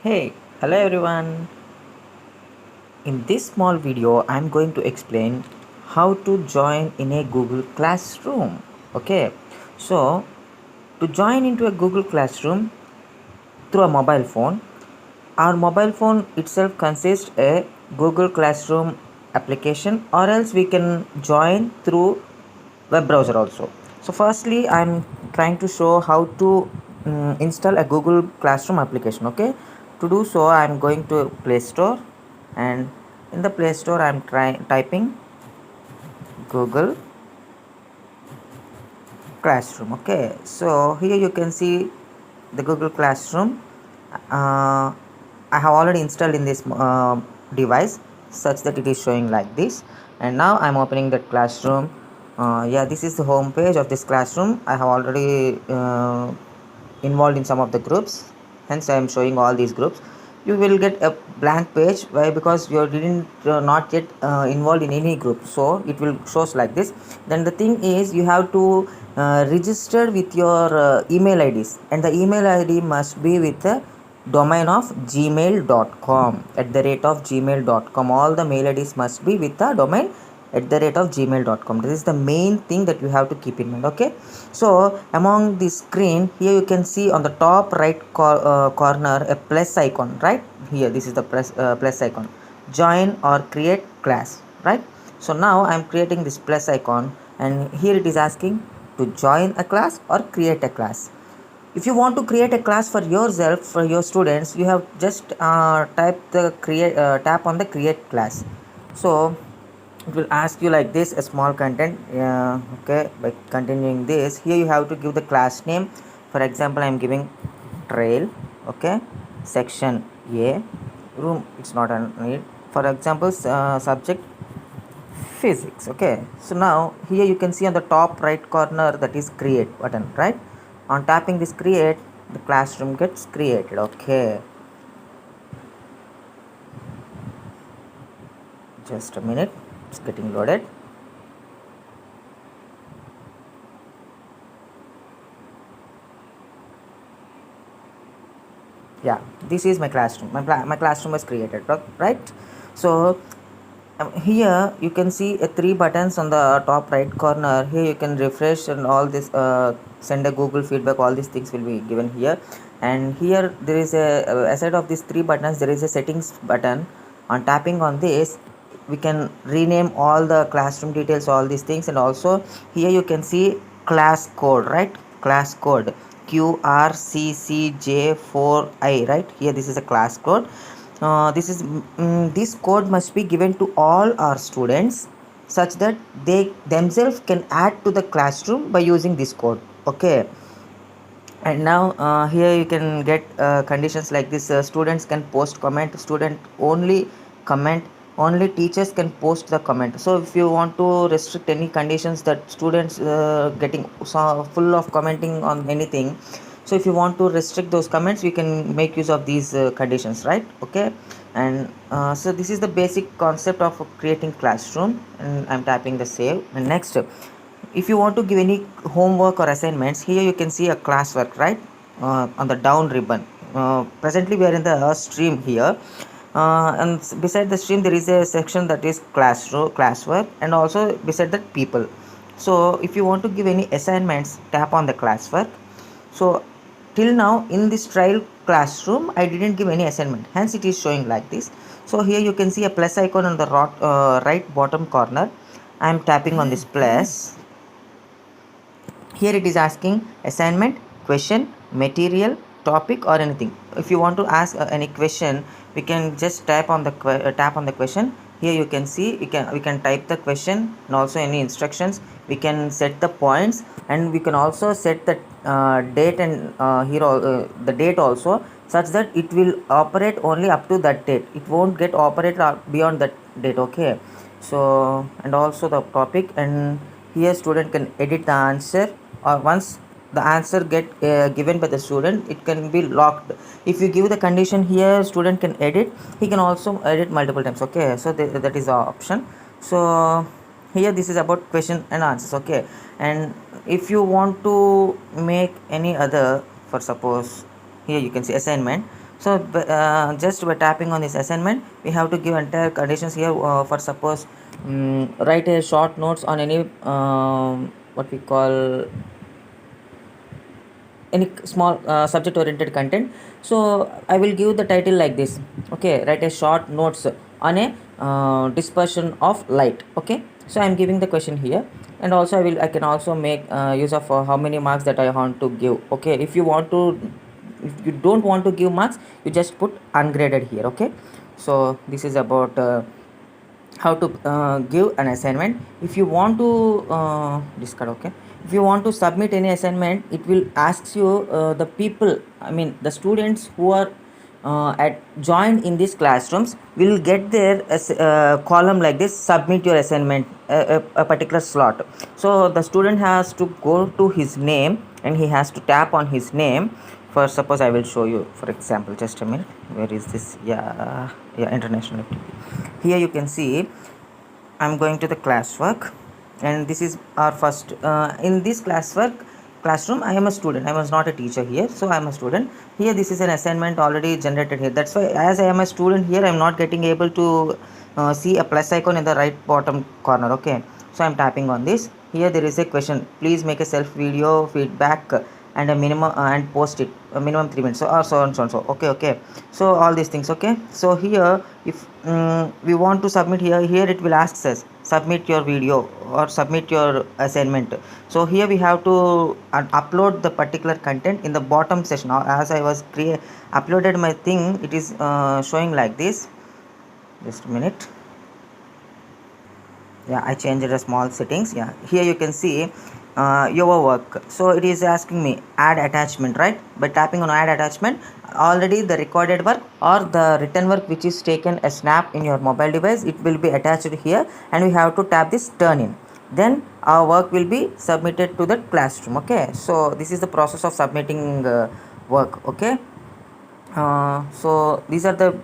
Hey, hello everyone. In this small video, I'm going to explain how to join in a Google Classroom. Okay, so to join into a Google Classroom through a mobile phone, our mobile phone itself consists a Google Classroom application, or else we can join through web browser also. So firstly, I'm trying to show how to install a Google Classroom application. Okay, to do so, I'm going to Play Store, and in the Play Store I'm typing Google Classroom. Okay, so here you can see the Google Classroom. uh, I have already installed in this device, such that it is showing like this. And now I'm opening that classroom. Yeah, this is the home page of this classroom. I have already involved in some of the groups, hence I am showing all these groups. You will get a blank page. Why? Because you didn't not yet involved in any group, so it will shows like this. Then the thing is, you have to register with your email IDs, and the email ID must be with the domain of gmail.com, at the rate of gmail.com. All the mail IDs must be with the domain at the rate of gmail.com. This is the main thing that you have to keep in mind. Okay, so among the screen here, you can see on the top right corner a plus icon. Right here, this is the plus icon, join or create class. Right, so now I'm creating this plus icon, and here it is asking to join a class or create a class. If you want to create a class for yourself, for your students, you have just tap on the create class. So it will ask you like this, a small content. Okay, by continuing this, here you have to give the class name. For example, I'm giving trail. Okay, section A, room, it's not a need. For example, subject physics. Okay, so now here you can see on the top right corner, that is create button. Right, on tapping this create, the classroom gets created. Okay, just a minute, it's getting loaded. Yeah, this is my classroom. My classroom was created. Right, so here you can see three buttons on the top right corner. Here you can refresh, and all this send a Google feedback, all these things will be given here. And here there is a aside of these three buttons, there is a settings button. On tapping on this, we can rename all the classroom details, all these things. And also here you can see class code. Right, class code QRCCJ4I. Right here, this is a class code. This code must be given to all our students, such that they themselves can add to the classroom by using this code. Okay, and now here you can get conditions like this. Students can post comment, student only comment, only teachers can post the comment. So if you want to restrict any conditions that students getting full of commenting on anything, so if you want to restrict those comments, you can make use of these conditions. Right, okay. And so this is the basic concept of creating classroom, and I'm tapping the save. And next, if you want to give any homework or assignments, here you can see a classwork. Right, on the down ribbon. Presently we are in the stream here, and beside the stream there is a section that is classwork, and also beside that people. So if you want to give any assignments, tap on the classwork. So till now in this trial classroom, I didn't give any assignment, hence it is showing like this. So here you can see a plus icon on the right bottom corner. I am tapping on this plus. Here it is asking assignment, question, material, topic, or anything. If you want to ask any question, we can just tap on the question. Here you can see, we can type the question, and also any instructions. We can set the points, and we can also set the date, and the date also, such that it will operate only up to that date. It won't get operated beyond that date. Okay, so, and also the topic. And here student can edit the answer, or once the answer get given by the student, it can be locked. If you give the condition here, student can edit, he can also edit multiple times. Okay, so that is the option. So here this is about question and answers. Okay, and if you want to make any other, for suppose here you can see assignment. So just by tapping on this assignment, we have to give entire conditions here. For suppose, write a short notes on any what we call any small subject oriented content. So I will give the title like this. Okay, write a short notes on a dispersion of light. Okay, so I'm giving the question here, and also I can also make use of how many marks that I want to give. Okay, if you don't want to give marks, you just put ungraded here. Okay, so this is about how to give an assignment. If you want to discard, okay, if you want to submit any assignment, it will ask you the people, I mean the students who are at joined in these classrooms will get their column like this, submit your assignment, a particular slot. So the student has to go to his name and he has to tap on his name. For suppose I will show you, for example, just a minute, where is this? Yeah, international activity. Here you can see I'm going to the classwork, and this is our first in this classroom. I am a student, I was not a teacher here, so I am a student here. This is an assignment already generated here. That's why, as I am a student here, I am not getting able to see a plus icon in the right bottom corner. Okay, so I'm tapping on this. Here there is a question: please make a self video feedback and a minimum and post it a minimum 3 minutes, so or so on so on. So okay, so all these things. Okay, so here if we want to submit, here it will ask us submit your video or submit your assignment. So here we have to upload the particular content in the bottom section. Now as I was uploaded my thing, it is showing like this. Just a minute. Yeah, I changed the small settings. Yeah, here you can see your work. So it is asking me add attachment, right? By tapping on add attachment, already the recorded work or the written work which is taken a snap in your mobile device, it will be attached here, and we have to tap this turn in. Then our work will be submitted to the classroom. Okay, so this is the process of submitting work. Okay, so these are the